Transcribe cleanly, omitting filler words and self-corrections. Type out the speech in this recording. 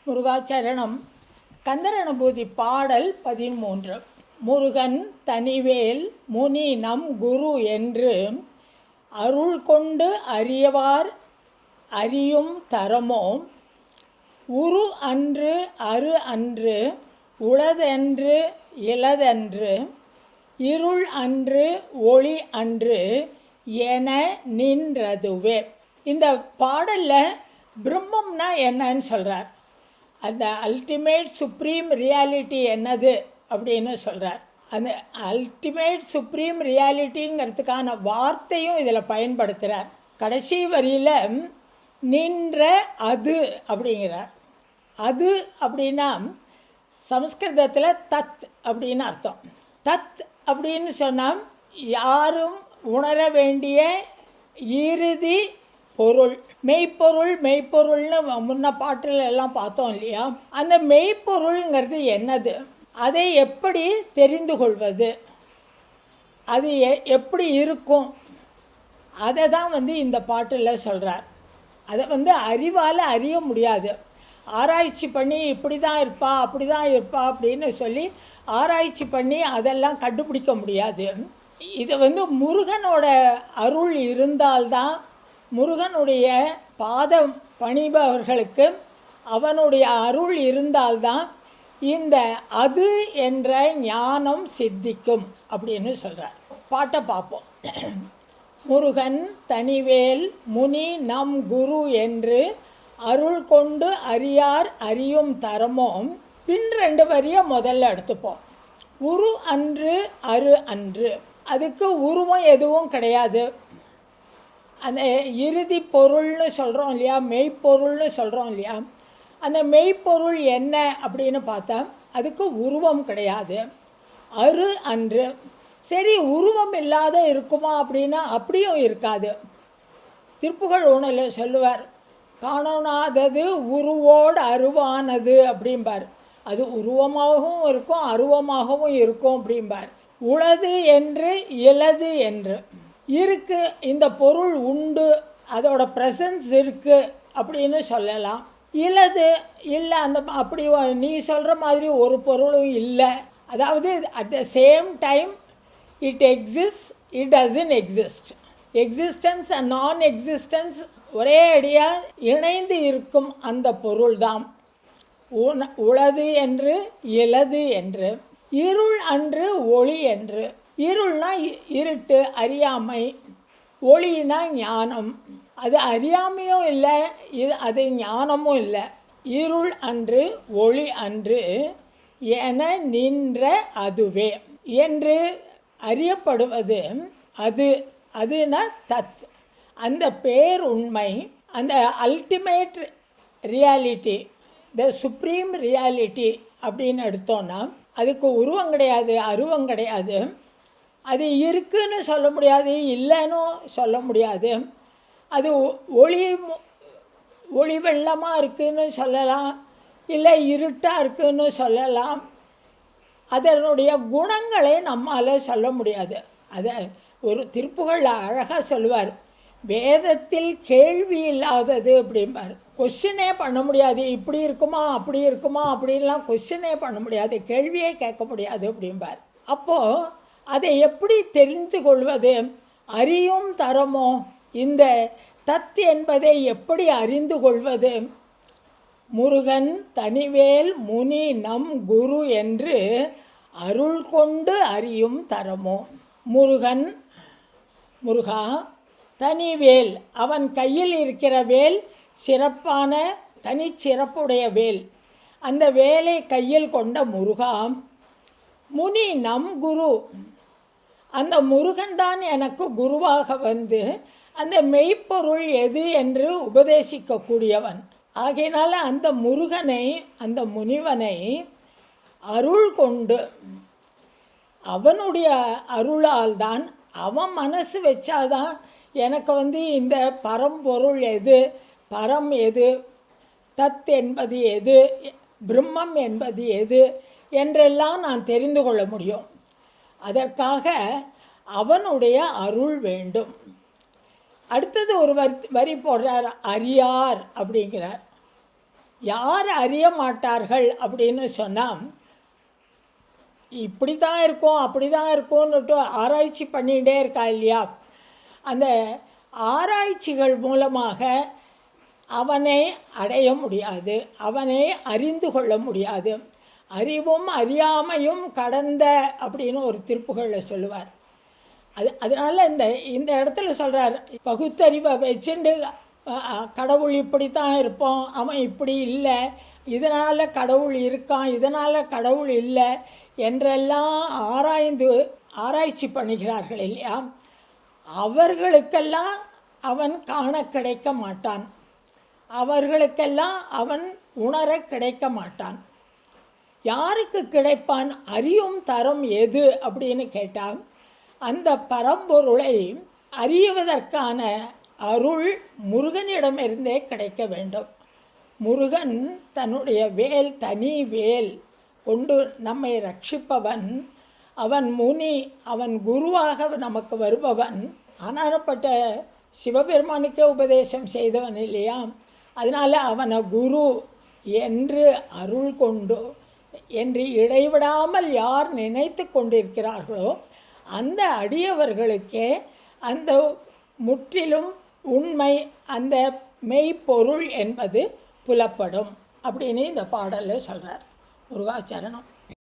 முருகாச்சரணம். கந்தரனுபூதி பாடல் 13. முருகன் தனிவேல் முனி நம் குரு என்று அருள் கொண்டு அறியவார் அறியும் தரமோ உரு அன்று அரு அன்று உளதென்று இலதென்று இருள் அன்று ஒளி அன்று என நின்றதுவே. இந்த பாடலில் பிரம்மம்னா என்னன்னு சொல்கிறார். அந்த அல்டிமேட் சுப்ரீம் ரியாலிட்டி என்னது அப்படின்னு சொல்கிறார். அந்த அல்டிமேட் சுப்ரீம் ரியாலிட்டிங்கிறதுக்கான வார்த்தையும் இதில் பயன்படுத்துகிறார். கடைசி வரியில் நின்ற அது அப்படிங்கிறார். அது அப்படின்னா சமஸ்கிருதத்தில் தத் அப்படின்னு அர்த்தம். தத் அப்படின்னு சொன்னால் யாரும் உணர வேண்டிய இறுதி பொருள், மெய்ப்பொருள். மெய்ப்பொருள்னு முன்ன பாட்டில் எல்லாம் பார்த்தோம் இல்லையா? அந்த மெய்ப்பொருள்ங்கிறது என்னது, அதை எப்படி தெரிந்து கொள்வது, அது எப்படி இருக்கும், அதை தான் இந்த பாட்டில் சொல்கிறார். அதை அறிவால் அறிய முடியாது. ஆராய்ச்சி பண்ணி இப்படி தான் இருப்பா அப்படி தான் இருப்பா அப்படின்னு சொல்லி ஆராய்ச்சி பண்ணி அதெல்லாம் கண்டுபிடிக்க முடியாது. இது முருகனோட அருள் இருந்தால்தான், முருகனுடைய பாதம் பணிபவர்களுக்கு அவனுடைய அருள் இருந்தால்தான் இந்த அது என்ற ஞானம் சித்திக்கும் அப்படின்னு சொல்கிறார். பாட்டை பார்ப்போம். முருகன் தனிவேல் முனி நம் குரு என்று அருள் கொண்டு அறியார் அறியும் தரமோம். பின் 2 வரியை முதல்ல எடுத்துப்போம். உரு அன்று அரு அன்று. அதுக்கு உருவம் எதுவும் கிடையாது. அந்த இறுதி பொருள்னு சொல்கிறோம் இல்லையா, மெய்ப்பொருள்னு சொல்கிறோம் இல்லையா, அந்த மெய்ப்பொருள் என்ன அப்படின்னு பார்த்தா அதுக்கு உருவம் கிடையாது. அரு அன்று. சரி, உருவம் இல்லாத இருக்குமா அப்படின்னா அப்படியும் இருக்காது. திருப்புகழ் ஒன்றில் சொல்லுவார், காணோனாதது உருவோடு அருவானது அப்படிம்பார். அது உருவமாகவும் இருக்கும் அருவமாகவும் இருக்கும் அப்படிம்பார். உளது என்று இலது என்று இருக்கு. இந்த பொருள் உண்டு, அதோட ப்ரெசன்ஸ் இருக்குது அப்படின்னு சொல்லலாம். இலது இல்லை, அந்த அப்படி நீ சொல்கிற மாதிரி ஒரு பொருளும் இல்லை. அதாவது at the same time it exist, it doesn't exist. Existence and நான் எக்ஸிஸ்டன்ஸ் ஒரே அடியாக இணைந்து இருக்கும் அந்த பொருள்தான். உளது என்று இலது என்று. இருள் அன்று ஒளி என்று. இருள்னா இருட்டு, அறியாமை. ஒளினா ஞானம். அது அறியாமையும் இல்லை, அது ஞானமும் இல்லை. இருள் அன்று ஒளி அன்று என நின்ற அதுவே என்று அறியப்படுவது அது. அதுனா தத். அந்த பேர் உண்மை, அந்த ultimate reality, the supreme reality அப்படின்னு எடுத்தோன்னா அதுக்கு உருவம் கிடையாது, அருவம் கிடையாது. அது இருக்குன்னு சொல்ல முடியாது, இல்லைன்னு சொல்ல முடியாது. அது ஒளி வெள்ளமாக இருக்குதுன்னு சொல்லலாம், இல்லை இருட்டாக இருக்குதுன்னு சொல்லலாம். அதனுடைய குணங்களை நம்மால் சொல்ல முடியாது. அதை ஒரு திருப்புகழ் அழகாக சொல்லுவார். வேதத்தில் கேள்வி இல்லாதது அப்படிம்பார். கொஸ்டினே பண்ண முடியாது, இப்படி இருக்குமா அப்படி இருக்குமா அப்படின்லாம் கொஸ்டினே பண்ண முடியாது, கேள்வியே கேட்க முடியாது அப்படிம்பார். அப்போது அதை எப்படி தெரிந்து கொள்வது? அறியும் தரமோ, இந்த தத் என்பதை எப்படி அறிந்து கொள்வது? முருகன் தனிவேல் முனி நம் குரு என்று அருள் கொண்டு அறியும் தரமோ. முருகன், முருகா தனிவேல், அவன் கையில் இருக்கிற வேல் சிறப்பான தனிச்சிறப்புடைய வேல். அந்த வேலை கையில் கொண்ட முருகா. முனி நம் குரு, அந்த முருகன்தான் எனக்கு குருவாக வந்து அந்த மெய்ப்பொருள் எது என்று உபதேசிக்கக்கூடியவன். ஆகையினால அந்த முருகனை, அந்த முனிவனை அருள் கொண்டு, அவனுடைய அருளால் தான், அவன் மனசு வச்சாதான் எனக்கு இந்த பரம்பொருள் எது, பரம் எது, தத் என்பது எது, பிரம்மம் என்பது எது என்றெல்லாம் நான் தெரிந்து கொள்ள முடியும். அதற்காக அவனுடைய அருள் வேண்டும். அடுத்தது ஒரு வரி போடுறார், அறியார் அப்படிங்கிறார். யார் அறிய மாட்டார்கள் அப்படின்னு சொன்னால், இப்படி தான் இருக்கும் அப்படி தான் இருக்கும்னுட்டு ஆராய்ச்சி பண்ணிகிட்டே இருக்கா இல்லையா, அந்த ஆராய்ச்சிகள் மூலமாக அவனை அடைய முடியாது, அவனை அறிந்து கொள்ள முடியாது. அறிவும் அறியாமையும் கடந்த அப்படின்னு ஒரு திருப்புகளில் சொல்லுவார். அதனால் இந்த இடத்துல சொல்கிறார், பகுத்தறிவை வச்சுண்டு கடவுள் இப்படி தான் இருப்போம், அவன் இப்படி இல்லை, இதனால் கடவுள் இருக்கான், இதனால் கடவுள் இல்லை என்றெல்லாம் ஆராய்ச்சி பண்ணுகிறார்கள் இல்லையா, அவர்களுக்கெல்லாம் அவன் காண கிடைக்க மாட்டான், அவர்களுக்கெல்லாம் அவன் உணர கிடைக்க மாட்டான். யாருக்கு கிடைப்பான்? அறியும் தரம் எது அப்படின்னு கேட்டால், அந்த பரம்பொருளை அறிவதற்கான அருள் முருகனிடமிருந்தே கிடைக்க வேண்டும். முருகன் தன்னுடைய வேல், தனி வேல் கொண்டு நம்மை ரட்சிப்பவன். அவன் முனி, அவன் குருவாக நமக்கு வருபவன். ஆனாரப்பட்ட சிவபெருமானுக்கே உபதேசம் செய்தவன் இல்லையா, அதனால் அவனை குரு என்று அருள் கொண்டு என்று இடைவிடாமல் யார் நினைத்து கொண்டிருக்கிறார்களோ அந்த அடியவர்களுக்கே அந்த முற்றிலும் உண்மை, அந்த மெய்ப்பொருள் என்பது புலப்படும் அப்படின்னு இந்த பாடலில் சொல்கிறார். முருகாச்சரணம்.